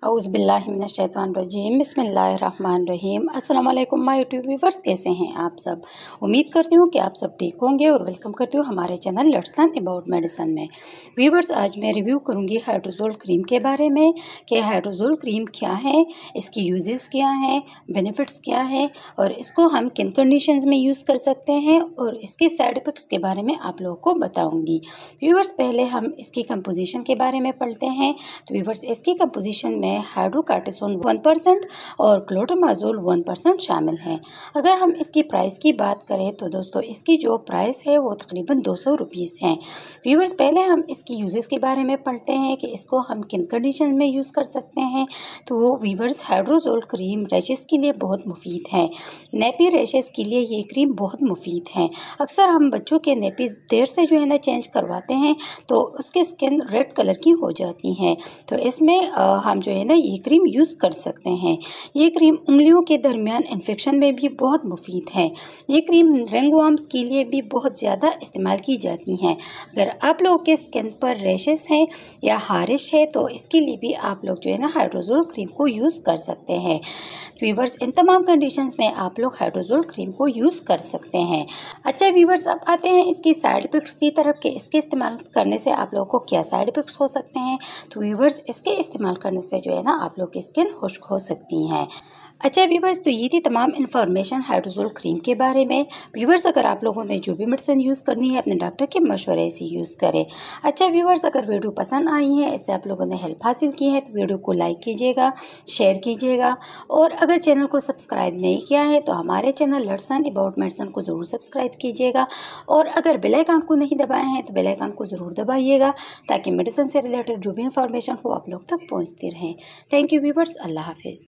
औज़ुबिल्लाहिमिनश्शैतानिर्रजीम बिस्मिल्लाहिर्रहमानिर्रहीम। अस्सलाम वालेकुम माय यूट्यूब व्यूवर्स, कैसे हैं आप सब। उम्मीद करती हूँ कि आप सब ठीक होंगे और वेलकम करती हूँ हमारे channel let's learn about medicine में। व्यूवर्स, आज मैं रिव्यू करूँगी हाइड्रोजोल क्रीम के बारे में कि हाइड्रोजोल क्रीम क्या है, इसकी यूजेस क्या हैं, बेनिफिट्स क्या हैं और इसको हम किन कंडीशंस में यूज़ कर सकते हैं और इसके साइड इफ़ेक्ट्स के बारे में आप लोगों को बताऊँगी। व्यूवर्स, पहले हम इसकी कंपोजिशन के बारे में पढ़ते हैं। तो व्यूवर्स, इसकी कंपोजिशन में हाइड्रोकार्टिसोन 1% और क्लोट्रामाजोल 1% शामिल हैं। अगर हम इसकी प्राइस की बात करें तो दोस्तों इसकी जो प्राइस है वो तकरीबन 200 रुपीज़ हैं। व्यूवर्स, पहले हम इसकी यूजेस के बारे में पढ़ते हैं कि इसको हम किन कंडीशन में यूज़ कर सकते हैं। तो व्यूवर्स, हाइड्रोजोल क्रीम रैशेस के लिए बहुत मुफीद है। नेपी रैशेस के लिए ये क्रीम बहुत मुफीद है। अक्सर हम बच्चों के नेपीज देर से जो है ना चेंज करवाते हैं तो उसकी स्किन रेड कलर की हो जाती है। तो इसमें हम जो है ना ये क्रीम यूज़ कर सकते हैं। ये क्रीम उंगलियों के दरमियान इन्फेक्शन में भी बहुत मुफीद है। ये क्रीम रिंगवर्म्स के लिए भी बहुत ज़्यादा इस्तेमाल की जाती हैं। अगर आप लोगों के स्किन पर रैशेस हैं या हारिश है तो इसके लिए भी आप लोग जो है ना हाइड्रोजोल क्रीम को यूज़ कर सकते हैं। व्यूवर्स, इन तमाम कंडीशंस में आप लोग हाइड्रोजोल क्रीम को यूज़ कर सकते हैं। अच्छा व्यूवर्स, अब आते हैं इसकी साइड इफ़ेक्ट्स की तरफ कि इसके इस्तेमाल करने से आप लोगों को क्या साइड इफ़ेक्ट्स हो सकते हैं। तो व्यूवर्स, इसके इस्तेमाल करने से जो है ना आप लोग की स्किन खुश्क हो सकती हैं। अच्छा व्यूवर्स, तो ये थी तमाम इन्फॉर्मेशन हाइड्रोजोल क्रीम के बारे में। व्यूवर्स, अगर आप लोगों ने जो भी मेडिसिन यूज़ करनी है अपने डॉक्टर के मशवरे से यूज़ करें। अच्छा व्यूवर्स, अगर वीडियो पसंद आई है, इससे आप लोगों ने हेल्प हासिल की है तो वीडियो को लाइक कीजिएगा, शेयर कीजिएगा और अगर चैनल को सब्सक्राइब नहीं किया है तो हमारे channel let's learn about medicine को ज़रूर सब्सक्राइब कीजिएगा और अगर बेल आइकन को नहीं दबाए हैं तो बेल आइकन को ज़रूर दबाइएगा ताकि मेडिसिन से रिलेटेड जो भी इंफॉर्मेशन हो आप लोग तक पहुँचती रहें। थैंक यू व्यूवर्स, अल्लाह हाफिज़।